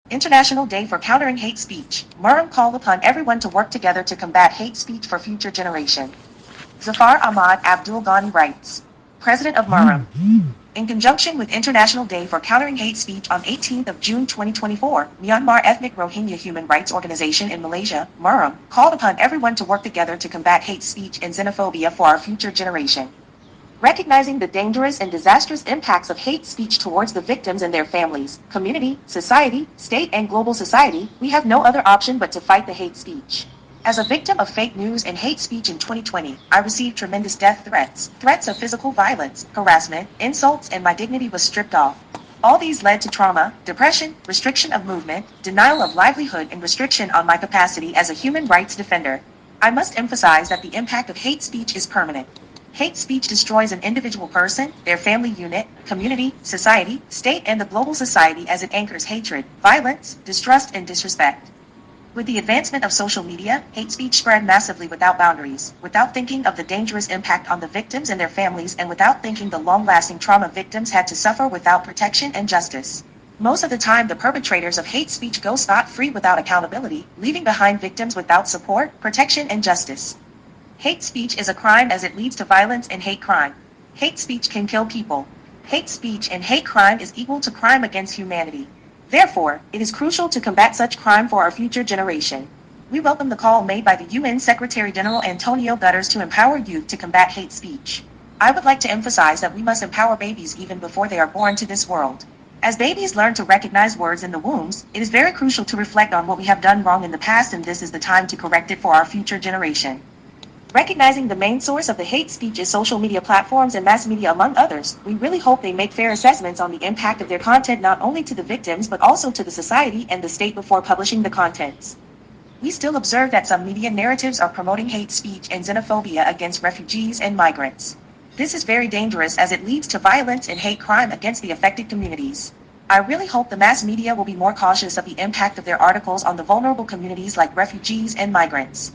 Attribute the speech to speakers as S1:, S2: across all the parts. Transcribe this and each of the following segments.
S1: International Day for Countering Hate Speech. Merhrom called upon everyone to work together to combat hate speech for future generation. Zafar Ahmad Abdul Ghani writes, President of Merhrom, in conjunction with International Day for Countering Hate Speech on 18th of June 2024, Myanmar ethnic Rohingya human rights organization in Malaysia, Merhrom, called upon everyone to work together to combat hate speech and xenophobia for our future generation. Recognizing the dangerous and disastrous impacts of hate speech towards the victims and their families, community, society, state, and global society, we have no other option but to fight the hate speech. As a victim of fake news and hate speech in 2020, I received tremendous death threats, threats of physical violence, harassment, insults, and my dignity was stripped off. All these led to trauma, depression, restriction of movement, denial of livelihood, and restriction on my capacity as a human rights defender. I must emphasize that the impact of hate speech is permanent. Hate speech destroys an individual person, their family unit, community, society, state, and the global society as it anchors hatred, violence, distrust, and disrespect. With the advancement of social media, hate speech spread massively without boundaries, without thinking of the dangerous impact on the victims and their families, and without thinking the long-lasting trauma victims had to suffer without protection and justice. Most of the time, the perpetrators of hate speech go scot-free without accountability, leaving behind victims without support, protection, and justice. Hate speech is a crime as it leads to violence and hate crime. Hate speech can kill people. Hate speech and hate crime is equal to crime against humanity. Therefore, it is crucial to combat such crime for our future generation. We welcome the call made by the UN Secretary-General Antonio Guterres to empower youth to combat hate speech. I would like to emphasize that we must empower babies even before they are born to this world. As babies learn to recognize words in the wombs, it is very crucial to reflect on what we have done wrong in the past, and this is the time to correct it for our future generation. Recognizing the main source of the hate speech is social media platforms and mass media among others, we really hope they make fair assessments on the impact of their content not only to the victims but also to the society and the state before publishing the contents. We still observe that some media narratives are promoting hate speech and xenophobia against refugees and migrants. This is very dangerous as it leads to violence and hate crime against the affected communities. I really hope the mass media will be more cautious of the impact of their articles on the vulnerable communities like refugees and migrants.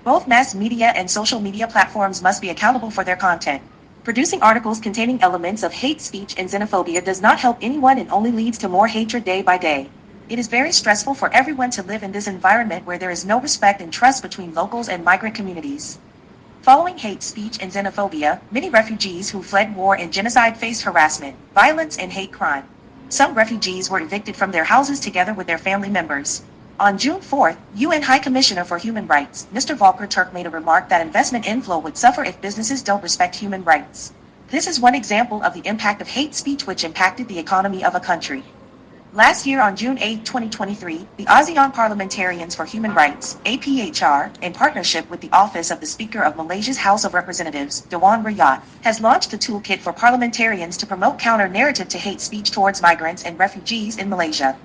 S1: Both mass media and social media platforms must be accountable for their content. Producing articles containing elements of hate speech and xenophobia does not help anyone and only leads to more hatred day by day. It is very stressful for everyone to live in this environment where there is no respect and trust between locals and migrant communities. Following hate speech and xenophobia, many refugees who fled war and genocide faced harassment, violence, and hate crime. Some refugees were evicted from their houses together with their family members. On June 4th, UN High Commissioner for Human Rights, Mr. Volker Turk made a remark that investment inflow would suffer if businesses don't respect human rights. This is one example of the impact of hate speech which impacted the economy of a country. Last year on June 8, 2023, the ASEAN Parliamentarians for Human Rights, APHR, in partnership with the Office of the Speaker of Malaysia's House of Representatives, Dewan Rakyat, has launched a toolkit for parliamentarians to promote counter-narrative to hate speech towards migrants and refugees in Malaysia.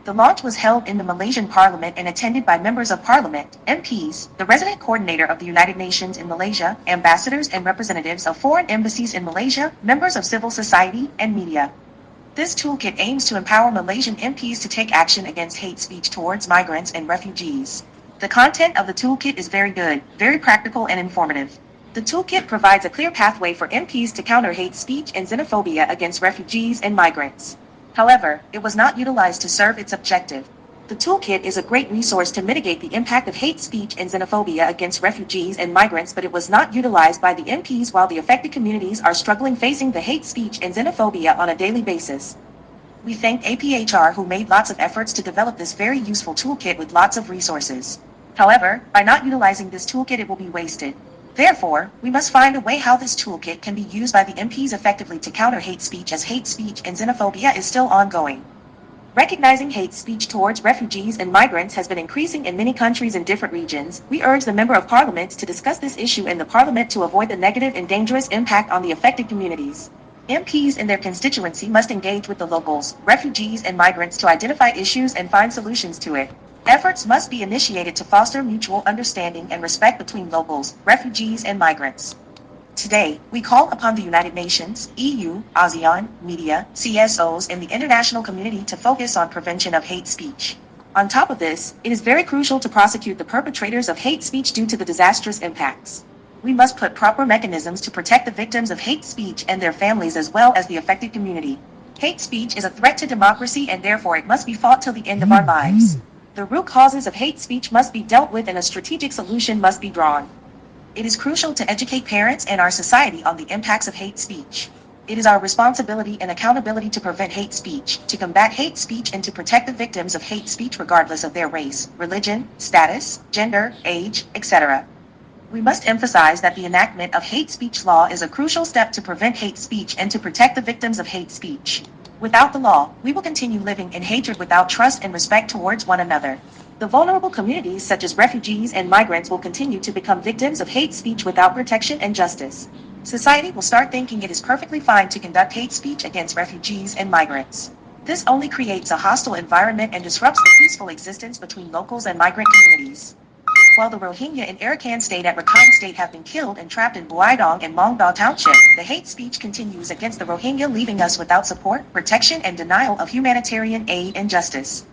S1: The launch was held in the Malaysian Parliament and attended by members of Parliament, MPs, the resident coordinator of the United Nations in Malaysia, ambassadors and representatives of foreign embassies in Malaysia, members of civil society, and media. This toolkit aims to empower Malaysian MPs to take action against hate speech towards migrants and refugees. The content of the toolkit is very good, very practical and informative. The toolkit provides a clear pathway for MPs to counter hate speech and xenophobia against refugees and migrants. However, it was not utilized to serve its objective. The toolkit is a great resource to mitigate the impact of hate speech and xenophobia against refugees and migrants, but it was not utilized by the MPs while the affected communities are struggling facing the hate speech and xenophobia on a daily basis. We thank APHR who made lots of efforts to develop this very useful toolkit with lots of resources. However, by not utilizing this toolkit it will be wasted. Therefore, we must find a way how this toolkit can be used by the MPs effectively to counter hate speech, as hate speech and xenophobia is still ongoing. Recognizing hate speech towards refugees and migrants has been increasing in many countries in different regions. We urge the Member of Parliament to discuss this issue in the Parliament to avoid the negative and dangerous impact on the affected communities. MPs in their constituency must engage with the locals, refugees and migrants to identify issues and find solutions to it. Efforts must be initiated to foster mutual understanding and respect between locals, refugees, and migrants. Today, we call upon the United Nations, EU, ASEAN, media, CSOs, and the international community to focus on prevention of hate speech. On top of this, it is very crucial to prosecute the perpetrators of hate speech due to the disastrous impacts. We must put proper mechanisms to protect the victims of hate speech and their families as well as the affected community. Hate speech is a threat to democracy and therefore it must be fought till the end of our lives. The root causes of hate speech must be dealt with and a strategic solution must be drawn. It is crucial to educate parents and our society on the impacts of hate speech. It is our responsibility and accountability to prevent hate speech, to combat hate speech, and to protect the victims of hate speech regardless of their race, religion, status, gender, age, etc. We must emphasize that the enactment of hate speech law is a crucial step to prevent hate speech and to protect the victims of hate speech. Without the law, we will continue living in hatred without trust and respect towards one another. The vulnerable communities such as refugees and migrants will continue to become victims of hate speech without protection and justice. Society will start thinking it is perfectly fine to conduct hate speech against refugees and migrants. This only creates a hostile environment and disrupts the peaceful existence between locals and migrant communities. While the Rohingya in Arakan State at Rakhine State have been killed and trapped in Buaidong and Mongda Township, the hate speech continues against the Rohingya, leaving us without support, protection, and denial of humanitarian aid and justice.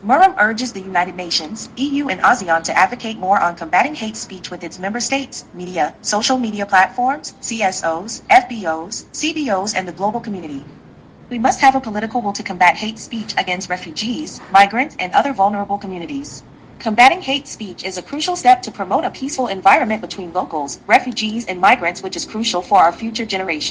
S1: Merhrom urges the United Nations, EU, and ASEAN to advocate more on combating hate speech with its member states, media, social media platforms, CSOs, FBOs, CBOs, and the global community. We must have a political will to combat hate speech against refugees, migrants, and other vulnerable communities. Combating hate speech is a crucial step to promote a peaceful environment between locals, refugees, and migrants, which is crucial for our future generations.